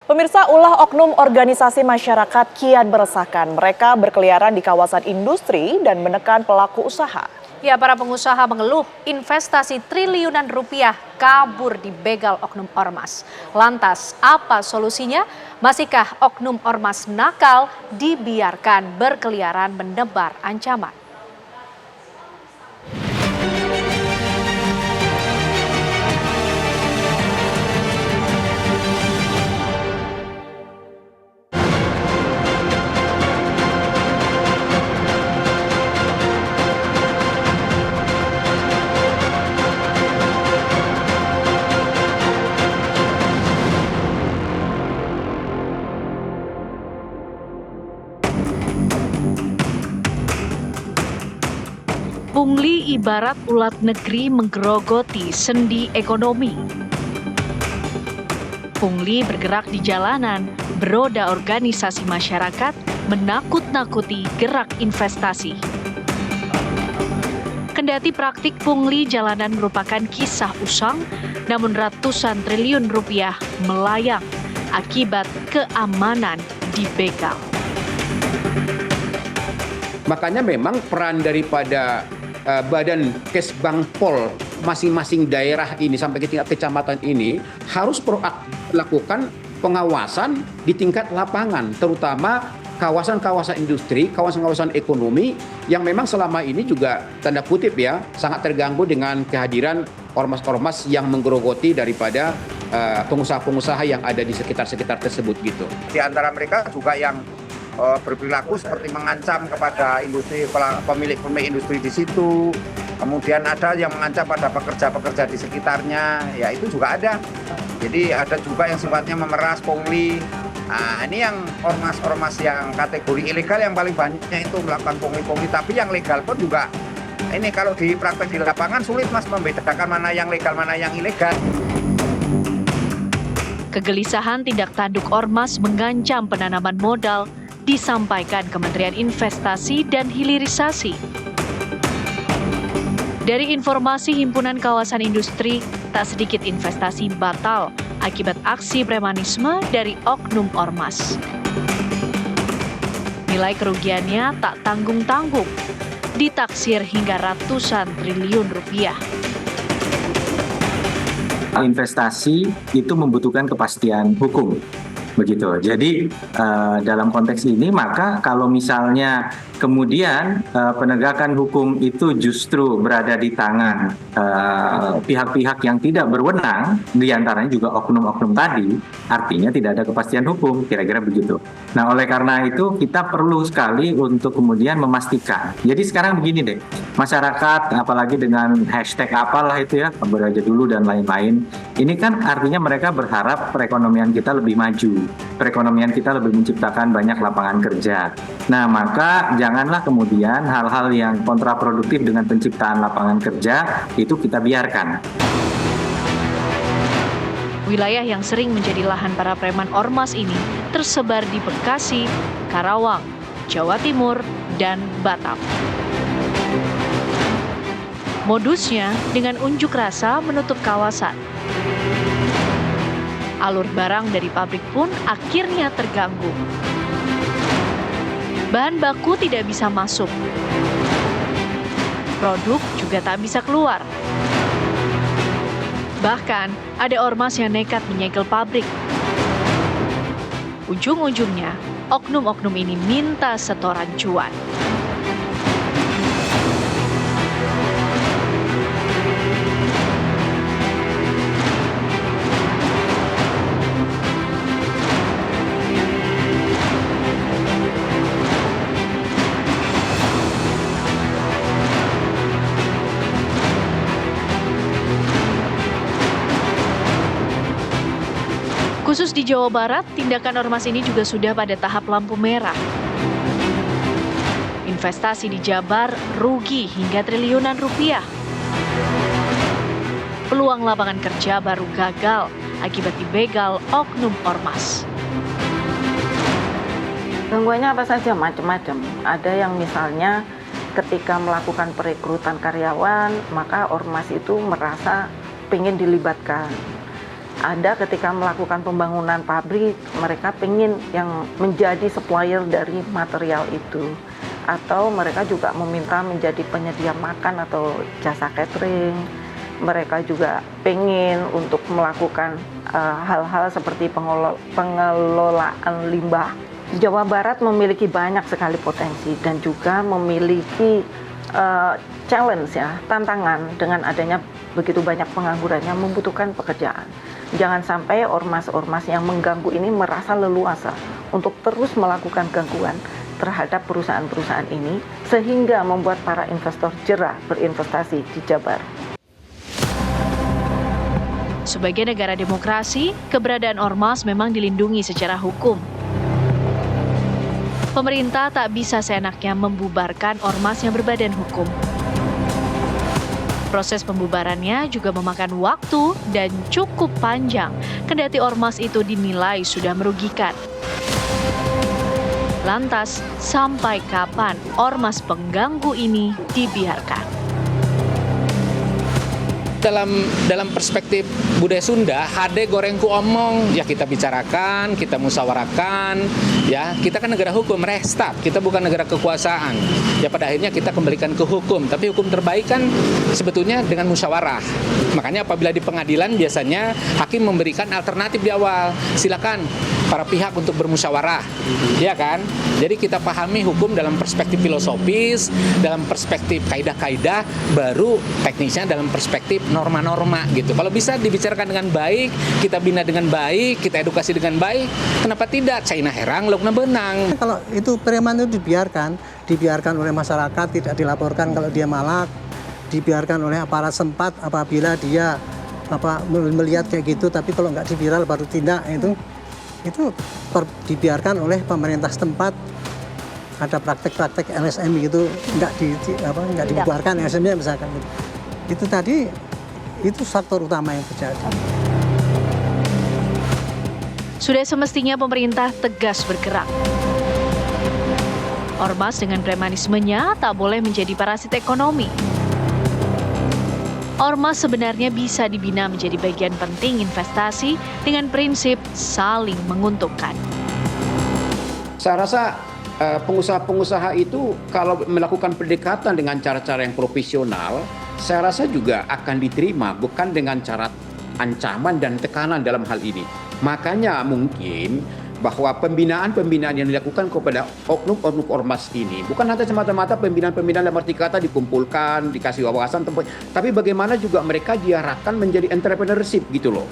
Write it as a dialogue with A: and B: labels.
A: Pemirsa, ulah oknum organisasi masyarakat kian meresahkan. Mereka berkeliaran di kawasan industri dan menekan pelaku usaha.
B: Ya, para pengusaha mengeluh investasi triliunan rupiah kabur di begal oknum ormas. Lantas, apa solusinya? Masihkah oknum ormas nakal dibiarkan berkeliaran menebar ancaman? Pungli ibarat ulat negeri menggerogoti sendi ekonomi. Pungli bergerak di jalanan, beroda organisasi masyarakat, menakut-nakuti gerak investasi. Kendati praktik pungli jalanan merupakan kisah usang, namun ratusan triliun rupiah melayang akibat keamanan di begal.
C: Makanya memang peran daripada Badan Kesbangpol masing-masing daerah ini sampai ke tingkat kecamatan ini harus proaktif melakukan pengawasan di tingkat lapangan, terutama kawasan-kawasan industri, kawasan-kawasan ekonomi yang memang selama ini juga tanda kutip ya sangat terganggu dengan kehadiran ormas-ormas yang menggerogoti daripada pengusaha-pengusaha yang ada di sekitar-sekitar tersebut gitu.
D: Di antara mereka juga yang berperilaku seperti mengancam kepada industri, pemilik-pemilik industri di situ. Kemudian ada yang mengancam pada pekerja-pekerja di sekitarnya, ya itu juga ada. Jadi ada juga yang sifatnya memeras pungli. Nah, ini yang ormas-ormas yang kategori ilegal yang paling banyaknya itu melakukan pungli-pungli. Tapi yang legal pun juga, ini kalau di praktek di lapangan sulit Mas membedakan mana yang legal, mana yang ilegal.
B: Kegelisahan tindak tanduk ormas mengancam penanaman modal disampaikan Kementerian Investasi dan Hilirisasi. Dari informasi Himpunan Kawasan Industri, tak sedikit investasi batal akibat aksi premanisme dari oknum ormas. Nilai kerugiannya tak tanggung-tanggung, ditaksir hingga ratusan triliun rupiah.
E: Investasi itu membutuhkan kepastian hukum. Begitu. Jadi dalam konteks ini maka kalau misalnya kemudian penegakan hukum itu justru berada di tangan pihak-pihak yang tidak berwenang, diantaranya juga oknum-oknum tadi, artinya tidak ada kepastian hukum, kira-kira begitu. Nah, oleh karena itu kita perlu sekali untuk kemudian memastikan. Jadi sekarang begini deh, masyarakat apalagi dengan hashtag apalah itu ya, kabur aja dulu dan lain-lain, ini kan artinya mereka berharap perekonomian kita lebih maju. Perekonomian kita lebih menciptakan banyak lapangan kerja. Nah, maka janganlah kemudian hal-hal yang kontraproduktif dengan penciptaan lapangan kerja itu kita biarkan.
B: Wilayah yang sering menjadi lahan para preman ormas ini tersebar di Bekasi, Karawang, Jawa Timur, dan Batam. Modusnya dengan unjuk rasa menutup kawasan. Alur barang dari pabrik pun akhirnya terganggu. Bahan baku tidak bisa masuk. Produk juga tak bisa keluar. Bahkan ada ormas yang nekat menyegel pabrik. Ujung-ujungnya, oknum-oknum ini minta setoran cuan. Khusus di Jawa Barat, tindakan ormas ini juga sudah pada tahap lampu merah. Investasi di Jabar rugi hingga triliunan rupiah. Peluang lapangan kerja baru gagal akibat dibegal oknum ormas.
F: Gangguannya apa saja? Macam-macam. Ada yang misalnya ketika melakukan perekrutan karyawan, maka ormas itu merasa pengen dilibatkan. Ada ketika melakukan pembangunan pabrik, mereka pengen yang menjadi supplier dari material itu. Atau mereka juga meminta menjadi penyedia makan atau jasa catering. Mereka juga pengen untuk melakukan hal-hal seperti pengelolaan limbah. Jawa Barat memiliki banyak sekali potensi dan juga memiliki challenge ya, tantangan dengan adanya begitu banyak pengangguran yang membutuhkan pekerjaan. Jangan sampai ormas-ormas yang mengganggu ini merasa leluasa untuk terus melakukan gangguan terhadap perusahaan-perusahaan ini sehingga membuat para investor jera berinvestasi di Jabar.
B: Sebagai negara demokrasi, keberadaan ormas memang dilindungi secara hukum. Pemerintah tak bisa seenaknya membubarkan ormas yang berbadan hukum. Proses pembubarannya juga memakan waktu dan cukup panjang, kendati ormas itu dinilai sudah merugikan. Lantas, sampai kapan ormas pengganggu ini dibiarkan?
G: Dalam perspektif budaya Sunda, hade gorengku omong, ya kita bicarakan, kita musyawarahkan, ya kita kan negara hukum, restat, kita bukan negara kekuasaan. Ya pada akhirnya kita kembalikan ke hukum, tapi hukum terbaik kan sebetulnya dengan musyawarah. Makanya apabila di pengadilan biasanya hakim memberikan alternatif di awal, silakan para pihak untuk bermusyawarah, ya kan? Jadi kita pahami hukum dalam perspektif filosofis, dalam perspektif kaidah-kaidah, baru teknisnya dalam perspektif norma-norma gitu. Kalau bisa dibicarakan dengan baik, kita bina dengan baik, kita edukasi dengan baik, kenapa tidak? China herang, laukna benang.
H: Kalau itu preman itu dibiarkan oleh masyarakat, tidak dilaporkan kalau dia malak, dibiarkan oleh aparat sempat apabila dia melihat kayak gitu, tapi kalau nggak diviral baru tindak itu dibiarkan oleh pemerintah setempat. Ada praktek-praktek LSM gitu nggak dibubarkan LSM-nya misalkan gitu. Itu tadi itu faktor utama yang terjadi.
B: Sudah semestinya pemerintah tegas bergerak. Ormas dengan premanismenya tak boleh menjadi parasit ekonomi. Ormas sebenarnya bisa dibina menjadi bagian penting investasi dengan prinsip saling menguntungkan.
C: Saya rasa pengusaha-pengusaha itu kalau melakukan pendekatan dengan cara-cara yang profesional, saya rasa juga akan diterima, bukan dengan cara ancaman dan tekanan dalam hal ini. Makanya mungkin bahwa pembinaan-pembinaan yang dilakukan kepada oknum-oknum ormas ini bukan hanya semata-mata pembinaan-pembinaan dalam arti kata dikumpulkan, dikasih wawasan, tapi bagaimana juga mereka diarahkan menjadi entrepreneurship gitu loh.